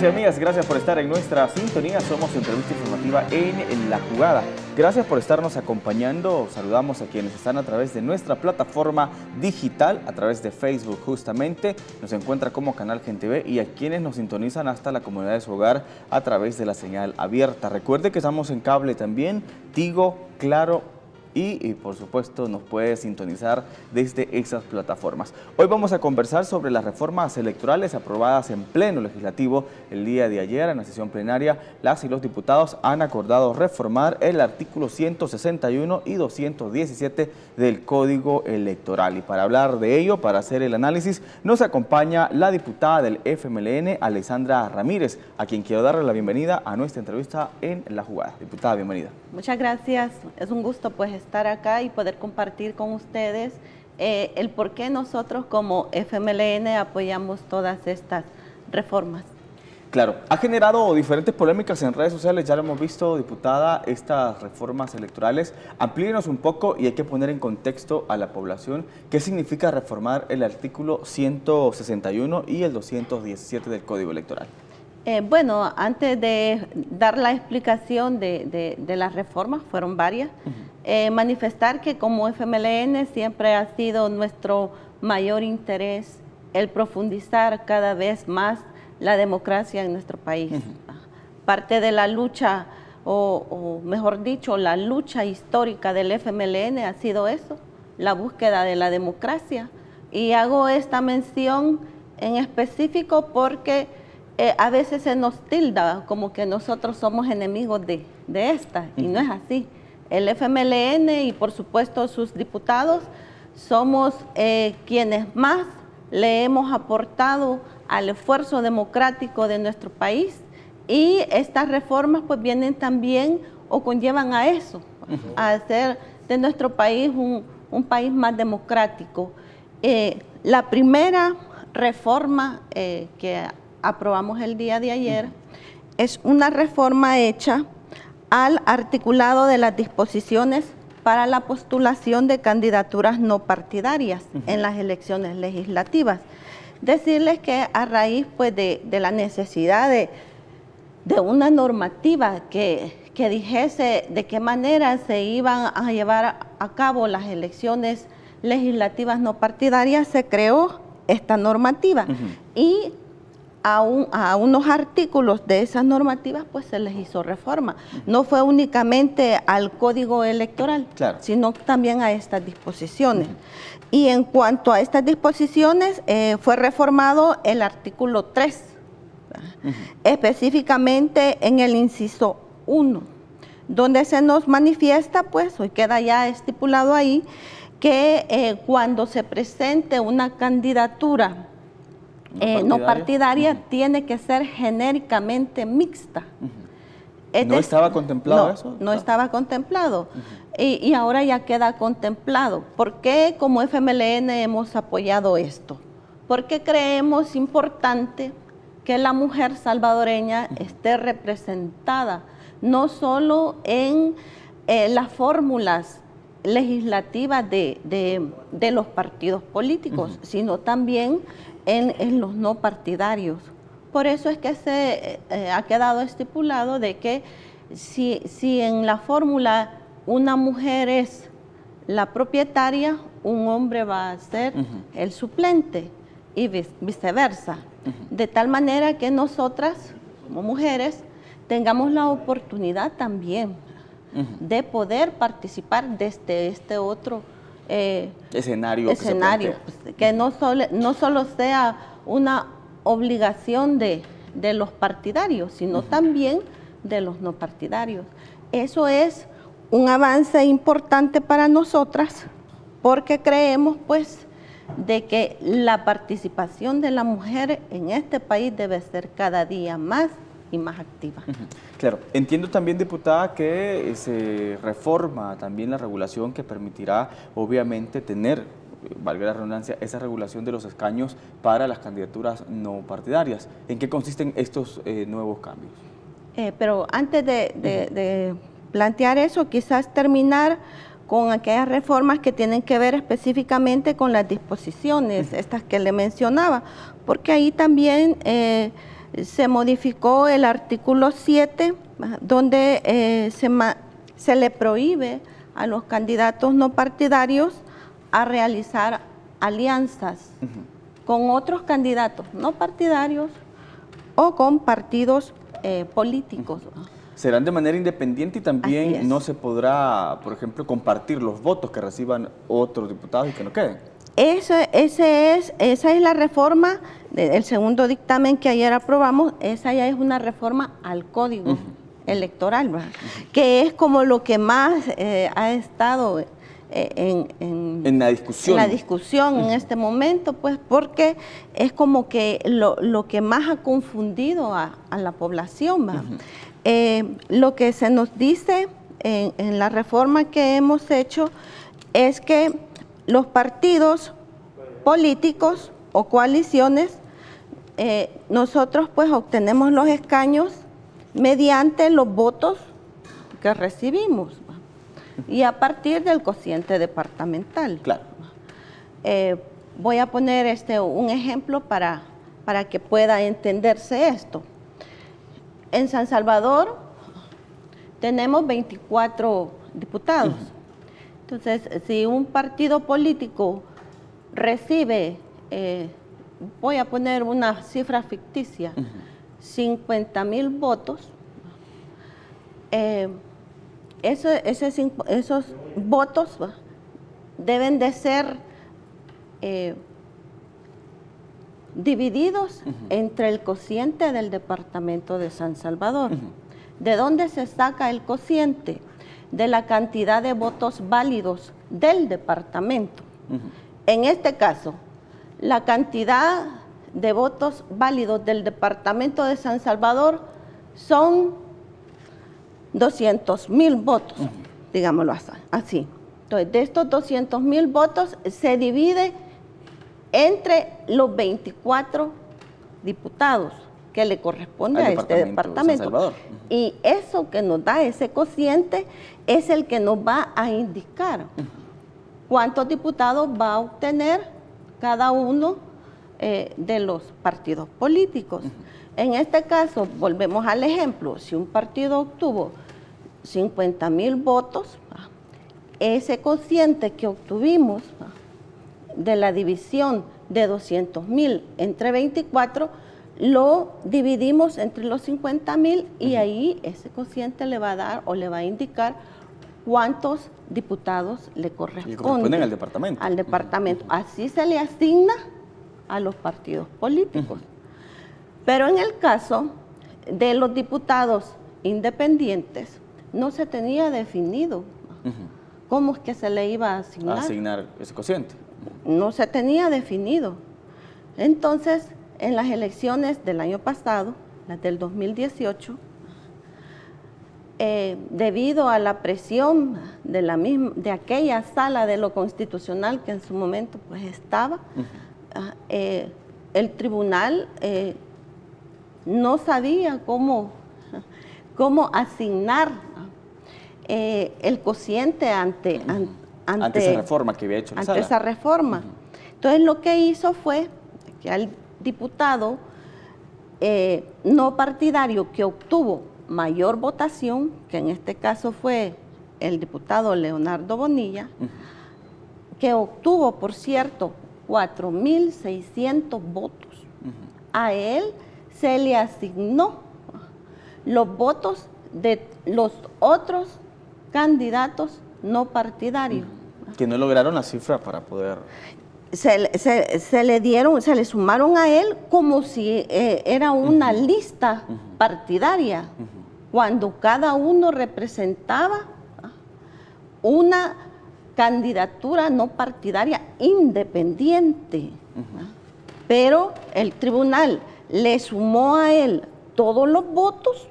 amigos y amigas, gracias por estar en nuestra sintonía. Somos Entrevista Informativa en La Jugada. Gracias por estarnos acompañando. Saludamos a quienes están a través de nuestra plataforma digital, a través de Facebook justamente. Nos encuentra como Canal Gen TV y a quienes nos sintonizan hasta la comunidad de su hogar a través de la señal abierta. Recuerde que estamos en cable también, Tigo, Claro y por supuesto nos puede sintonizar desde esas plataformas. Hoy vamos a conversar sobre las reformas electorales aprobadas en pleno legislativo el día de ayer. En la sesión plenaria, las y los diputados han acordado reformar el artículo 161 y 217 del Código Electoral. Y para hablar de ello, para hacer el análisis, nos acompaña la diputada del FMLN, Alexandra Ramírez, a quien quiero darle la bienvenida a nuestra entrevista en La Jugada. Diputada, bienvenida. Muchas gracias. Es un gusto pues estar acá y poder compartir con ustedes el por qué nosotros como FMLN apoyamos todas estas reformas. Claro, ha generado diferentes polémicas en redes sociales, ya lo hemos visto, diputada, estas reformas electorales. Amplíenos un poco y hay que poner en contexto a la población qué significa reformar el artículo 161 y el 217 del Código Electoral. Bueno, antes de dar la explicación de las reformas, fueron varias, manifestar que como FMLN siempre ha sido nuestro mayor interés el profundizar cada vez más la democracia en nuestro país. Parte de la lucha, o mejor dicho, la lucha histórica del FMLN ha sido eso, la búsqueda de la democracia. Y hago esta mención en específico porque a veces se nos tilda como que nosotros somos enemigos de esta, y no es así. El FMLN y por supuesto sus diputados somos quienes más le hemos aportado al esfuerzo democrático de nuestro país, y estas reformas pues vienen también o conllevan a eso, a hacer de nuestro país un país más democrático. La primera reforma que aprobamos el día de ayer es una reforma hecha al articulado de las disposiciones para la postulación de candidaturas no partidarias en las elecciones legislativas. Decirles que a raíz pues, de la necesidad de una normativa que dijese de qué manera se iban a llevar a cabo las elecciones legislativas no partidarias, se creó esta normativa. Y a unos artículos de esas normativas pues se les hizo reforma. No fue únicamente al Código Electoral, claro, sino también a estas disposiciones. Y en cuanto a estas disposiciones, fue reformado el artículo 3, específicamente en el inciso 1, donde se nos manifiesta, pues hoy queda ya estipulado ahí, que cuando se presente una candidatura no partidaria, tiene que ser genéricamente mixta. ¿No estaba contemplado eso? No estaba contemplado. Y ahora ya queda contemplado. ¿Por qué como FMLN hemos apoyado esto? Porque creemos importante que la mujer salvadoreña esté representada, no solo en las fórmulas legislativas de los partidos políticos, sino también en los no partidarios. Por eso es que se ha quedado estipulado de que si en la fórmula una mujer es la propietaria, un hombre va a ser el suplente y viceversa. De tal manera que nosotras, como mujeres, tengamos la oportunidad también de poder participar desde este otro escenario, que no solo sea una obligación de los partidarios, sino también de los no partidarios. Eso es un avance importante para nosotras, porque creemos pues de que la participación de la mujer en este país debe ser cada día más y más activa. Claro, entiendo también, diputada, que se reforma también la regulación que permitirá, obviamente, tener, valga la redundancia, esa regulación de los escaños para las candidaturas no partidarias. ¿En qué consisten estos nuevos cambios? Pero antes de plantear eso, quizás terminar con aquellas reformas que tienen que ver específicamente con las disposiciones, estas que le mencionaba, porque ahí también se modificó el artículo 7, donde se le prohíbe a los candidatos no partidarios a realizar alianzas con otros candidatos no partidarios o con partidos políticos. Serán de manera independiente y también no se podrá, por ejemplo, compartir los votos que reciban otros diputados y que no queden. Esa es la reforma, el segundo dictamen que ayer aprobamos, esa ya es una reforma al Código Electoral, ¿verdad? Que es como lo que más ha estado en la discusión en este momento, pues porque es como que lo que más ha confundido a la población, ¿verdad? Lo que se nos dice en la reforma que hemos hecho es que los partidos políticos o coaliciones, nosotros pues obtenemos los escaños mediante los votos que recibimos y a partir del cociente departamental. Claro. Voy a poner un ejemplo para que pueda entenderse esto. En San Salvador tenemos 24 diputados. Entonces, si un partido político recibe, voy a poner una cifra ficticia, 50,000 votos, esos votos deben de ser divididos entre el cociente del departamento de San Salvador. ¿De dónde se saca el cociente? De la cantidad de votos válidos del departamento. En este caso, la cantidad de votos válidos del departamento de San Salvador son 200,000 votos, digámoslo así. Entonces, de estos 200,000 votos se divide entre los 24 diputados que le corresponde a este departamento. Y eso que nos da ese cociente es el que nos va a indicar cuántos diputados va a obtener cada uno de los partidos políticos. En este caso, volvemos al ejemplo, si un partido obtuvo 50,000 votos, ese cociente que obtuvimos de la división de 200,000 entre 24, lo dividimos entre los 50,000 y ahí ese cociente le va a dar o le va a indicar cuántos diputados le corresponden al departamento. Al departamento. Así se le asigna a los partidos políticos. Pero en el caso de los diputados independientes, no se tenía definido cómo es que se le iba a asignar. Asignar ese cociente. No se tenía definido. Entonces, en las elecciones del año pasado, las del 2018, debido a la presión de aquella sala de lo constitucional que en su momento pues estaba, el tribunal no sabía cómo asignar el cociente ante esa reforma que había hecho la sala. Ante esa reforma. Entonces lo que hizo fue que al diputado no partidario que obtuvo mayor votación, que en este caso fue el diputado Leonardo Bonilla, que obtuvo, por cierto, 4,600 votos. A él se le asignó los votos de los otros candidatos no partidarios. Que no lograron la cifra para poder... Se le sumaron a él como si era una lista partidaria, cuando cada uno representaba una candidatura no partidaria independiente. Pero el tribunal le sumó a él todos los votos,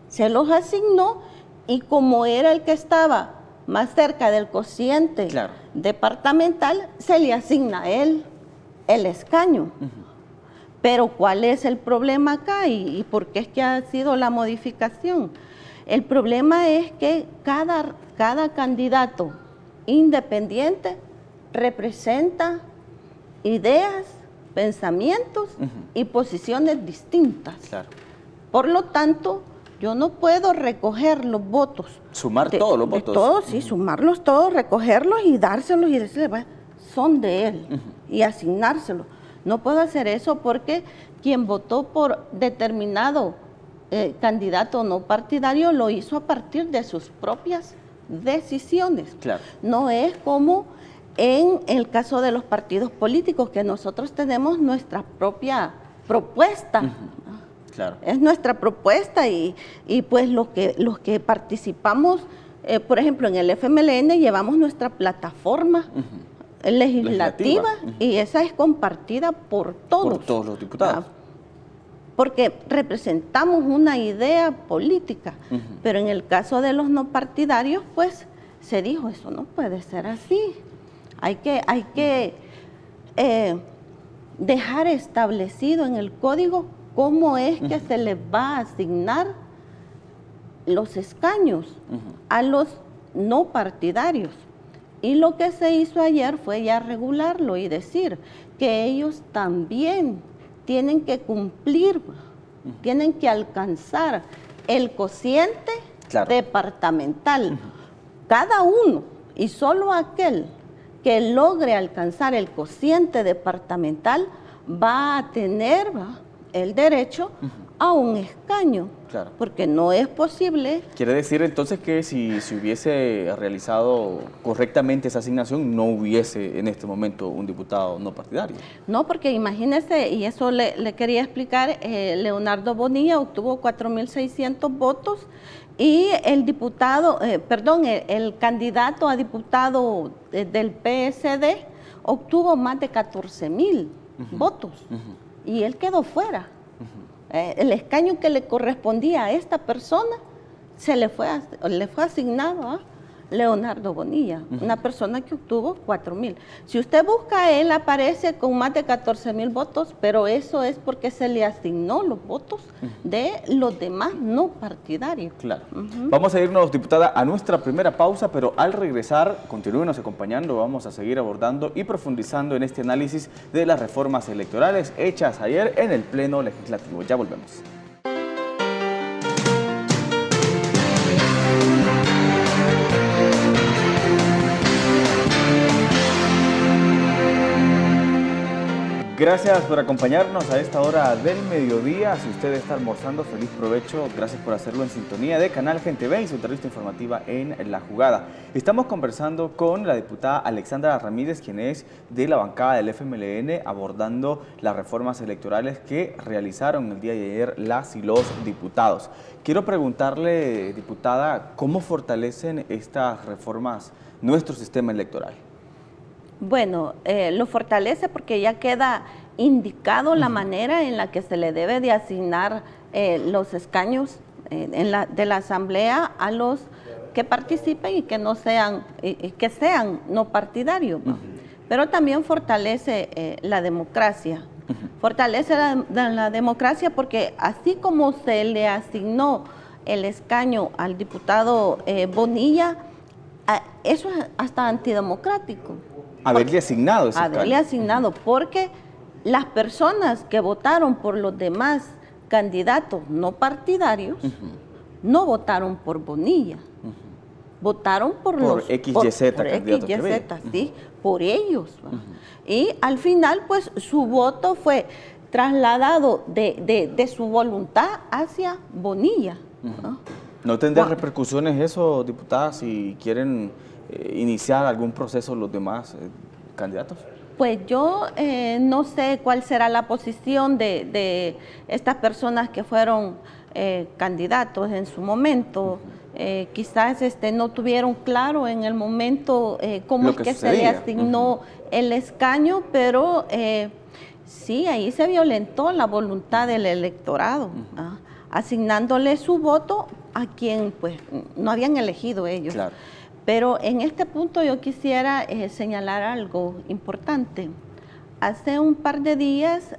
se los asignó, y como era el que estaba más cerca del cociente departamental, se le asigna a él el escaño. Pero ¿cuál es el problema acá y por qué es que ha sido la modificación? El problema es que cada candidato independiente representa ideas pensamientos y posiciones distintas. Claro. Por lo tanto, yo no puedo recoger los votos. Sumar todos los votos. Todos, sí, sumarlos todos, recogerlos y dárselos y decirle, bueno, son de él, y asignárselos. No puedo hacer eso porque quien votó por determinado candidato no partidario lo hizo a partir de sus propias decisiones. Claro. No es como en el caso de los partidos políticos, que nosotros tenemos nuestra propia propuesta. Claro. Es nuestra propuesta y pues los que participamos, por ejemplo, en el FMLN llevamos nuestra plataforma legislativa y esa es compartida por todos. Por todos los diputados. Porque representamos una idea política, pero en el caso de los no partidarios, pues se dijo, eso no puede ser así. Hay que dejar establecido en el código cómo es que se les va a asignar los escaños a los no partidarios. Y lo que se hizo ayer fue ya regularlo y decir que ellos también tienen que cumplir, tienen que alcanzar el cociente departamental. Cada uno, y solo aquel que logre alcanzar el cociente departamental va a tener el derecho a un escaño, porque no es posible. Quiere decir entonces que si se hubiese realizado correctamente esa asignación, no hubiese en este momento un diputado no partidario. No, porque imagínese, y eso le quería explicar, Leonardo Bonilla obtuvo 4.600 votos y el diputado, el candidato a diputado del PSD obtuvo más de 14.000 votos y él quedó fuera. El escaño que le correspondía a esta persona le fue asignado a Leonardo Bonilla, una persona que obtuvo 4.000. Si usted busca, él aparece con más de 14.000 votos, pero eso es porque se le asignó los votos de los demás no partidarios. Claro. Vamos a irnos, diputada, a nuestra primera pausa, pero al regresar, continúenos acompañando, vamos a seguir abordando y profundizando en este análisis de las reformas electorales hechas ayer en el Pleno Legislativo. Ya volvemos. Gracias por acompañarnos a esta hora del mediodía. Si usted está almorzando, feliz provecho. Gracias por hacerlo en sintonía de Canal Gente B y su entrevista informativa en La Jugada. Estamos conversando con la diputada Alexandra Ramírez, quien es de la bancada del FMLN, abordando las reformas electorales que realizaron el día de ayer las y los diputados. Quiero preguntarle, diputada, ¿cómo fortalecen estas reformas nuestro sistema electoral? Bueno, lo fortalece porque ya queda indicado la manera en la que se le debe de asignar los escaños de la Asamblea a los que participen y que no sean, que sean no partidarios. Pero también fortalece la democracia. Fortalece la democracia porque así como se le asignó el escaño al diputado Bonilla, eso es hasta antidemocrático. Haberle asignado ese escaño. Haberle asignado, porque las personas que votaron por los demás candidatos no partidarios no votaron por Bonilla, votaron por los XYZ, candidatos que había. sí, por ellos. Y al final, pues, su voto fue trasladado de su voluntad hacia Bonilla. ¿No tendrá repercusiones eso, diputada, si quieren iniciar algún proceso los demás candidatos? Pues yo no sé cuál será la posición de estas personas que fueron candidatos en su momento. Quizás no tuvieron claro en el momento cómo es que se le asignó el escaño, pero sí, ahí se violentó la voluntad del electorado, asignándole su voto a quien pues no habían elegido ellos. Claro. Pero en este punto yo quisiera señalar algo importante. Hace un par de días,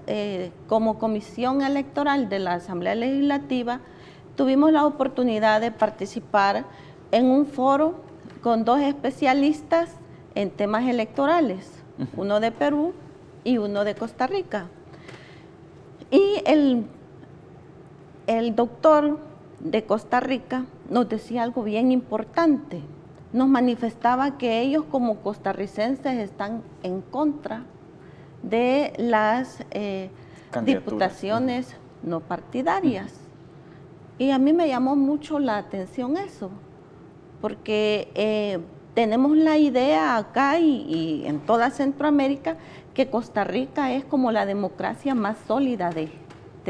como Comisión Electoral de la Asamblea Legislativa, tuvimos la oportunidad de participar en un foro con dos especialistas en temas electorales, uno de Perú y uno de Costa Rica. Y el doctor de Costa Rica nos decía algo bien importante. Nos manifestaba que ellos como costarricenses están en contra de las diputaciones no partidarias. Y a mí me llamó mucho la atención eso, porque tenemos la idea acá y en toda Centroamérica que Costa Rica es como la democracia más sólida de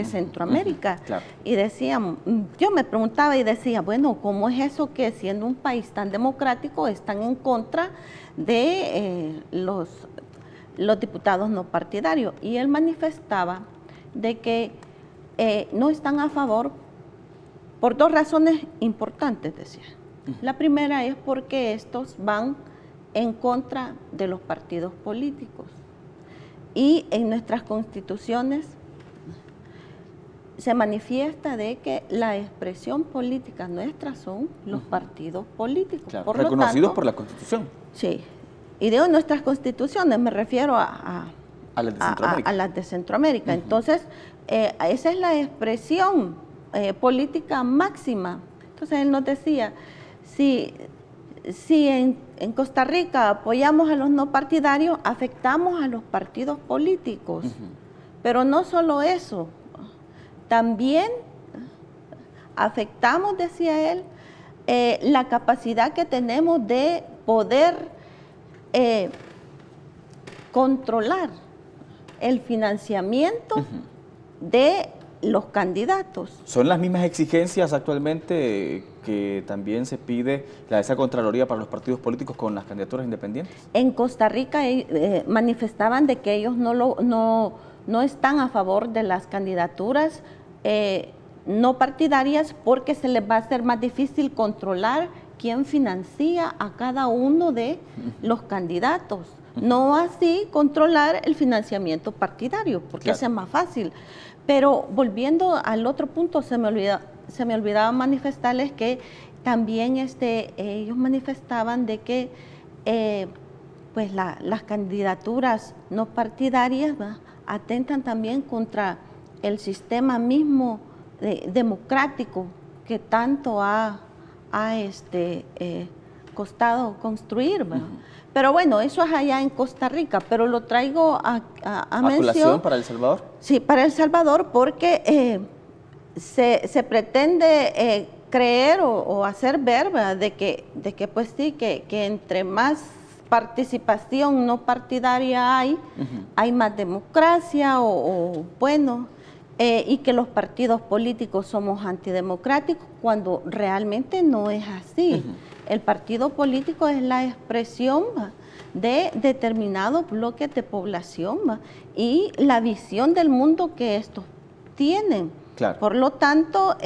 Centroamérica. Claro. Y decíamos, yo me preguntaba y decía, bueno, ¿cómo es eso que siendo un país tan democrático están en contra de los diputados no partidarios? Y él manifestaba de que no están a favor por dos razones importantes, decía. La primera es porque estos van en contra de los partidos políticos. Y en nuestras constituciones se manifiesta de que la expresión política nuestra son los partidos políticos. Claro, por reconocidos lo tanto, por la Constitución. Sí. Y digo nuestras constituciones, me refiero a las de Centroamérica. A las de Centroamérica. Entonces, esa es la expresión política máxima. Entonces, él nos decía, si en Costa Rica apoyamos a los no partidarios, afectamos a los partidos políticos. Pero no solo eso, también afectamos, decía él, la capacidad que tenemos de poder controlar el financiamiento de los candidatos. ¿Son las mismas exigencias actualmente que también se pide esa Contraloría para los partidos políticos con las candidaturas independientes? En Costa Rica manifestaban de que ellos no están a favor de las candidaturas no partidarias porque se les va a hacer más difícil controlar quién financia a cada uno de los candidatos. No así controlar el financiamiento partidario, porque ese es más fácil. Pero volviendo al otro punto, se me olvidaba manifestarles que también ellos manifestaban de que pues las candidaturas no partidarias atentan también contra el sistema mismo democrático que tanto ha costado construir. Pero bueno, eso es allá en Costa Rica, pero lo traigo a mención. ¿Para El Salvador? Sí, para El Salvador, porque se pretende creer o hacer ver, ¿verdad? de que pues sí, que entre más participación no partidaria hay más democracia y que los partidos políticos somos antidemocráticos cuando realmente no es así. El partido político es la expresión de determinados bloques de población y la visión del mundo que estos tienen. Claro. Por lo tanto,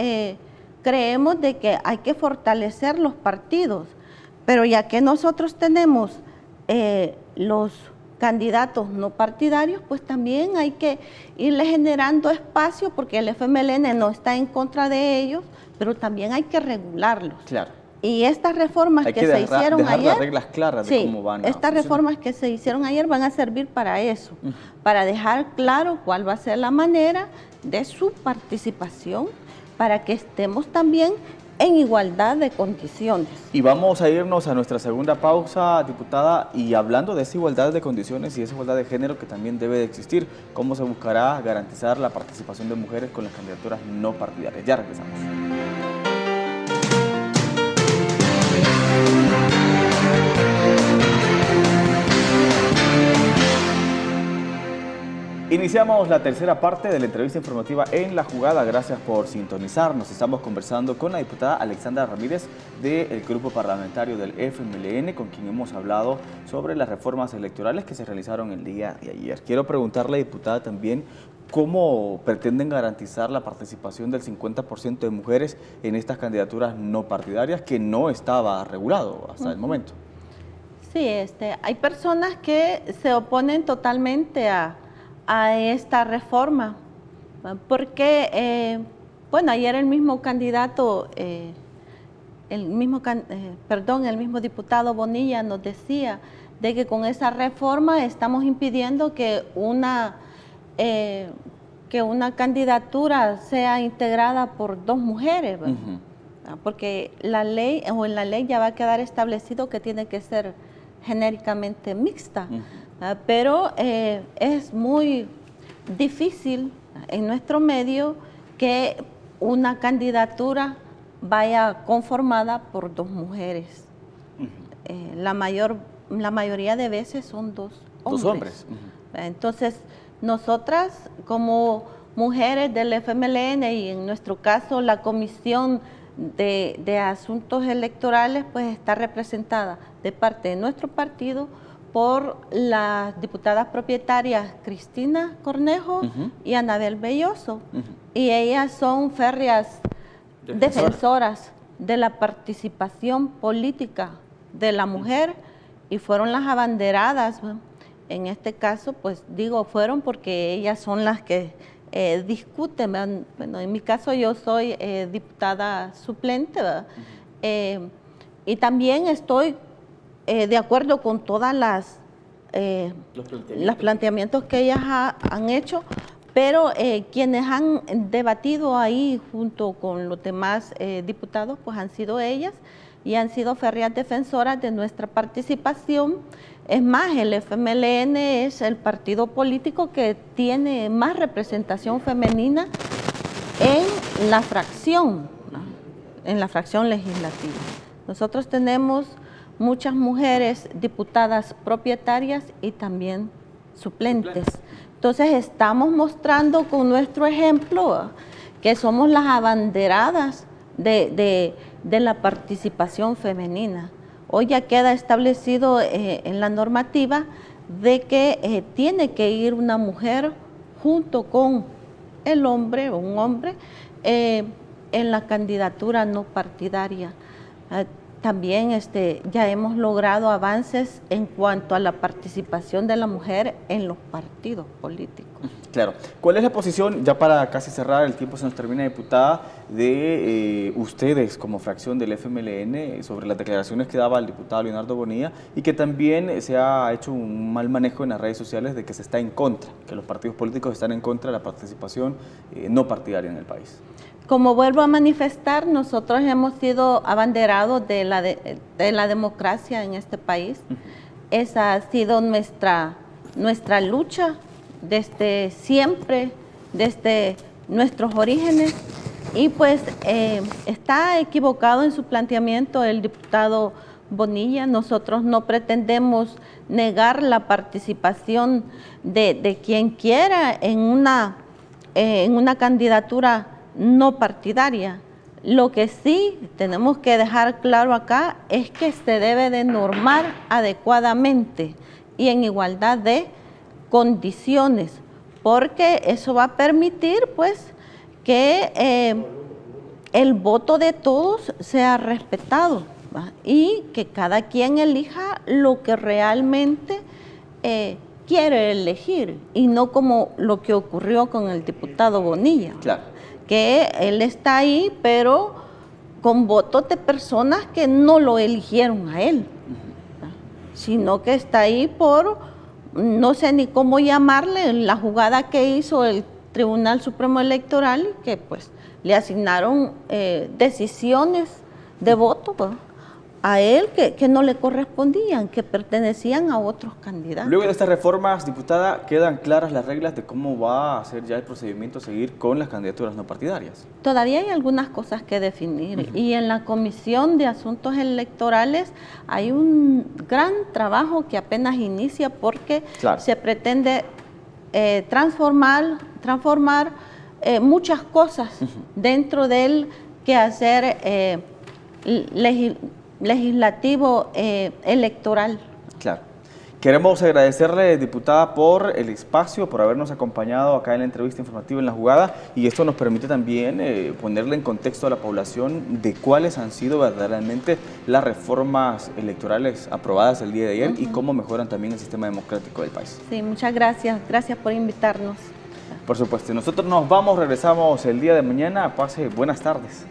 creemos de que hay que fortalecer los partidos, pero ya que nosotros tenemos los candidatos no partidarios, pues también hay que irle generando espacio porque el FMLN no está en contra de ellos, pero también hay que regularlos. Claro. Y estas reformas que se hicieron ayer, las reglas claras de cómo van a estas reformas que se hicieron ayer van a servir para eso, para dejar claro cuál va a ser la manera de su participación, para que estemos también en igualdad de condiciones. Y vamos a irnos a nuestra segunda pausa, diputada, y hablando de esa igualdad de condiciones y esa igualdad de género que también debe de existir, ¿cómo se buscará garantizar la participación de mujeres con las candidaturas no partidarias? Ya regresamos. Iniciamos la tercera parte de la entrevista informativa en La Jugada. Gracias por sintonizarnos. Estamos conversando con la diputada Alexandra Ramírez del grupo parlamentario del FMLN, con quien hemos hablado sobre las reformas electorales que se realizaron el día de ayer. Quiero preguntarle, diputada, también cómo pretenden garantizar la participación del 50% de mujeres en estas candidaturas no partidarias que no estaba regulado hasta el momento. Sí, hay personas que se oponen totalmente a esta reforma, porque, bueno, ayer el mismo candidato, el mismo diputado Bonilla nos decía de que con esa reforma estamos impidiendo que una candidatura sea integrada por 2 mujeres, porque la ley, o en la ley ya va a quedar establecido que tiene que ser genéricamente mixta, pero es muy difícil en nuestro medio que una candidatura vaya conformada por 2 mujeres. La mayoría de veces son 2 hombres. 2 hombres. Entonces, nosotras como mujeres del FMLN y en nuestro caso la Comisión de Asuntos Electorales, pues está representada de parte de nuestro partido por las diputadas propietarias Cristina Cornejo y Anabel Belloso, y ellas son férreas defensoras de la participación política de la mujer y fueron las abanderadas. En este caso, pues digo fueron porque ellas son las que discuten. Bueno, en mi caso yo soy diputada suplente, y también estoy de acuerdo con todas los planteamientos que ellas han hecho, pero quienes han debatido ahí junto con los demás diputados, pues han sido ellas y han sido férreas defensoras de nuestra participación. Es más, el FMLN es el partido político que tiene más representación femenina en la fracción, ¿no? En la fracción legislativa. Nosotros tenemos muchas mujeres diputadas propietarias y también suplentes. Entonces estamos mostrando con nuestro ejemplo que somos las abanderadas de la participación femenina. Hoy ya queda establecido en la normativa de que tiene que ir una mujer junto con el hombre o un hombre en la candidatura no partidaria. También ya hemos logrado avances en cuanto a la participación de la mujer en los partidos políticos. Claro. ¿Cuál es la posición, ya para casi cerrar, el tiempo se nos termina, diputada, de ustedes como fracción del FMLN sobre las declaraciones que daba el diputado Leonardo Bonilla y que también se ha hecho un mal manejo en las redes sociales de que se está en contra, que los partidos políticos están en contra de la participación no partidaria en el país? Como vuelvo a manifestar, nosotros hemos sido abanderados de la democracia en este país. Esa ha sido nuestra lucha desde siempre, desde nuestros orígenes. Y pues está equivocado en su planteamiento el diputado Bonilla. Nosotros no pretendemos negar la participación de quien quiera en una candidatura no partidaria. Lo que sí tenemos que dejar claro acá es que se debe de normar adecuadamente y en igualdad de condiciones, porque eso va a permitir pues que el voto de todos sea respetado, ¿va? Y que cada quien elija lo que realmente quiere elegir y no como lo que ocurrió con el diputado Bonilla. Claro. Que él está ahí, pero con votos de personas que no lo eligieron a él, sino que está ahí por, no sé ni cómo llamarle, la jugada que hizo el Tribunal Supremo Electoral, que pues le asignaron decisiones de voto a él que no le correspondían, que pertenecían a otros candidatos. Luego de estas reformas, diputada, ¿quedan claras las reglas de cómo va a ser ya el procedimiento a seguir con las candidaturas no partidarias? Todavía hay algunas cosas que definir y en la Comisión de Asuntos Electorales hay un gran trabajo que apenas inicia porque se pretende transformar muchas cosas dentro del quehacer legislativo electoral. Claro. Queremos agradecerle, diputada, por el espacio, por habernos acompañado acá en la entrevista informativa en La Jugada, y esto nos permite también ponerle en contexto a la población de cuáles han sido verdaderamente las reformas electorales aprobadas el día de ayer y cómo mejoran también el sistema democrático del país. Sí, muchas gracias. Gracias por invitarnos. Por supuesto. Nosotros nos vamos, regresamos el día de mañana. Pase buenas tardes.